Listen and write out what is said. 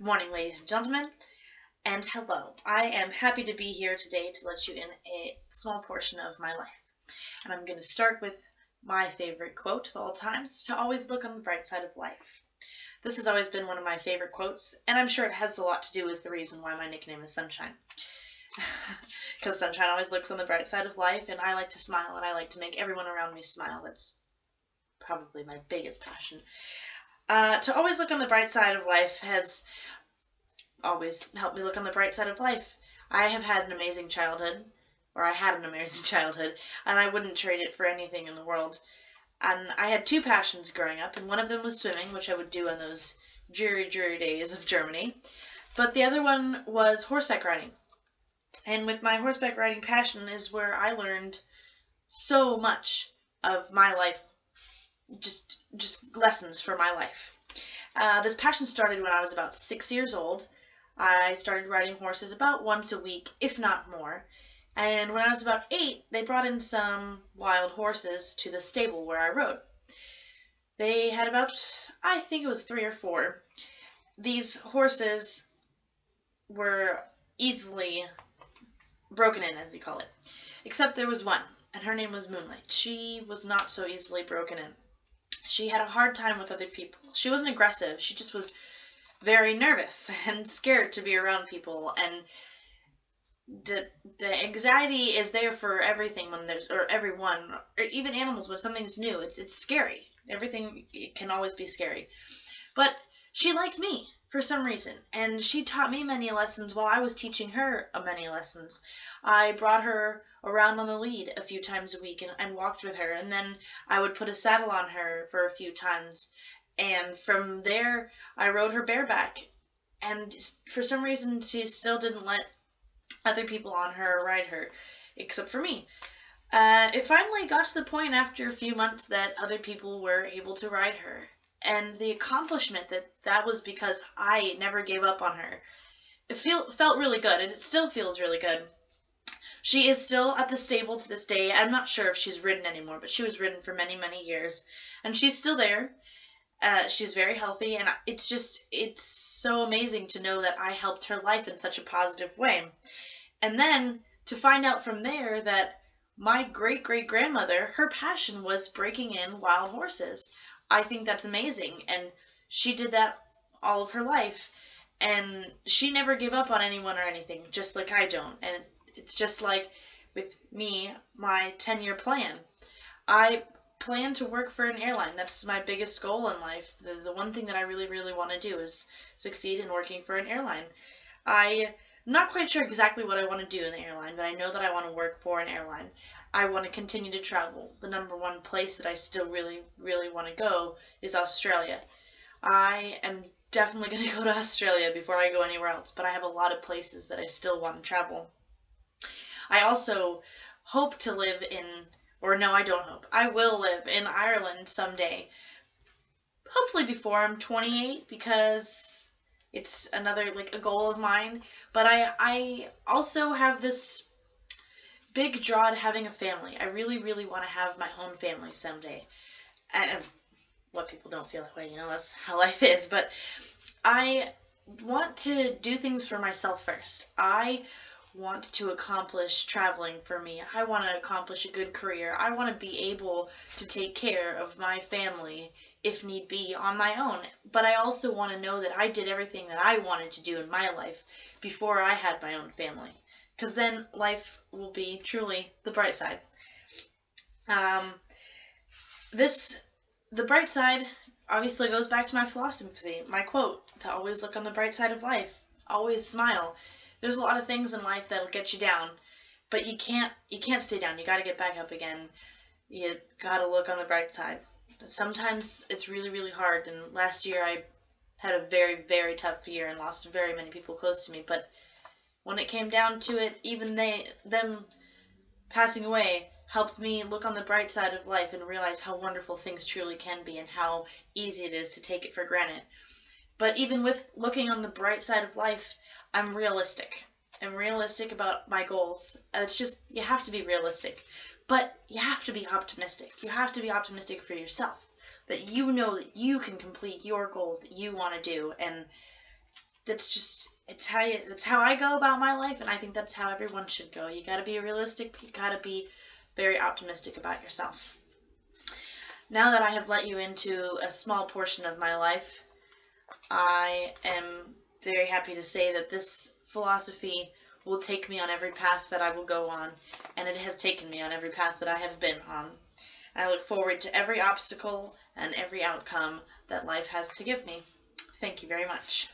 Good morning, ladies and gentlemen, and hello. I am happy to be here today to let you in a small portion of my life. And I'm going to start with my favorite quote of all times, to always look on the bright side of life. This has always been one of my favorite quotes, and I'm sure it has a lot to do with the reason why my nickname is Sunshine. Because Sunshine always looks on the bright side of life, and I like to smile, and I like to make everyone around me smile. That's probably my biggest passion. To always look on the bright side of life has always helped me look on the bright side of life. I have had an amazing childhood, or I had an amazing childhood, and I wouldn't trade it for anything in the world. And I had two passions growing up, and one of them was swimming, which I would do on those dreary, dreary days of Germany. But the other one was horseback riding. And with my horseback riding passion is where I learned so much of my life, just lessons for my life. This passion started when I was about 6 years old. I started riding horses about once a week, if not more. And when I was about 8, they brought in some wild horses to the stable where I rode. They had about, I think it was 3 or 4. These horses were easily broken in, as you call it. Except there was one, and her name was Moonlight. She was not so easily broken in. She had a hard time with other people. She wasn't aggressive. She just was very nervous and scared to be around people. And the anxiety is there for everything when there's, or everyone, or even animals when something's new. It's scary. Everything can always be scary. But she liked me for some reason, and she taught me many lessons while I was teaching her many lessons. I brought her around on the lead a few times a week and walked with her, and then I would put a saddle on her for a few times, and from there I rode her bareback, and for some reason she still didn't let other people on her ride her, except for me. It finally got to the point after a few months that other people were able to ride her, and the accomplishment that was because I never gave up on her. It felt really good, and it still feels really good. She is still at the stable to this day. I'm not sure if she's ridden anymore, but she was ridden for many, many years. And she's still there. She's very healthy, and it's so amazing to know that I helped her life in such a positive way. And then to find out from there that my great-great-grandmother, her passion was breaking in wild horses. I think that's amazing, and she did that all of her life. And she never gave up on anyone or anything, just like I don't. And it's just like with me, my 10-year plan. I plan to work for an airline. That's my biggest goal in life. The one thing that I really, really want to do is succeed in working for an airline. I'm not quite sure exactly what I want to do in the airline, but I know that I want to work for an airline. I want to continue to travel. The number one place that I still really, really want to go is Australia. I am definitely going to go to Australia before I go anywhere else, but I have a lot of places that I still want to travel. I also hope to live in, or no, I don't hope. I will live in Ireland someday. Hopefully before I'm 28, because it's another, like, a goal of mine. But I also have this big draw to having a family. I really, really want to have my own family someday. And what people don't feel that way, that's how life is. But I want to do things for myself first. I want to accomplish traveling for me. I want to accomplish a good career. I want to be able to take care of my family, if need be, on my own. But I also want to know that I did everything that I wanted to do in my life before I had my own family. Because then life will be truly the bright side. The bright side obviously goes back to my philosophy, my quote, to always look on the bright side of life. Always smile. There's a lot of things in life that'll get you down, but you can't stay down. You got to get back up again. You got to look on the bright side. Sometimes it's really, really hard, and last year I had a very, very tough year and lost very many people close to me, but when it came down to it, even them passing away helped me look on the bright side of life and realize how wonderful things truly can be and how easy it is to take it for granted. But even with looking on the bright side of life, I'm realistic. I'm realistic about my goals. It's just, you have to be realistic. But you have to be optimistic. You have to be optimistic for yourself. That you know that you can complete your goals that you want to do. And it's how I go about my life, and I think that's how everyone should go. You got to be realistic. You got to be very optimistic about yourself. Now that I have let you into a small portion of my life, I am very happy to say that this philosophy will take me on every path that I will go on, and it has taken me on every path that I have been on. I look forward to every obstacle and every outcome that life has to give me. Thank you very much.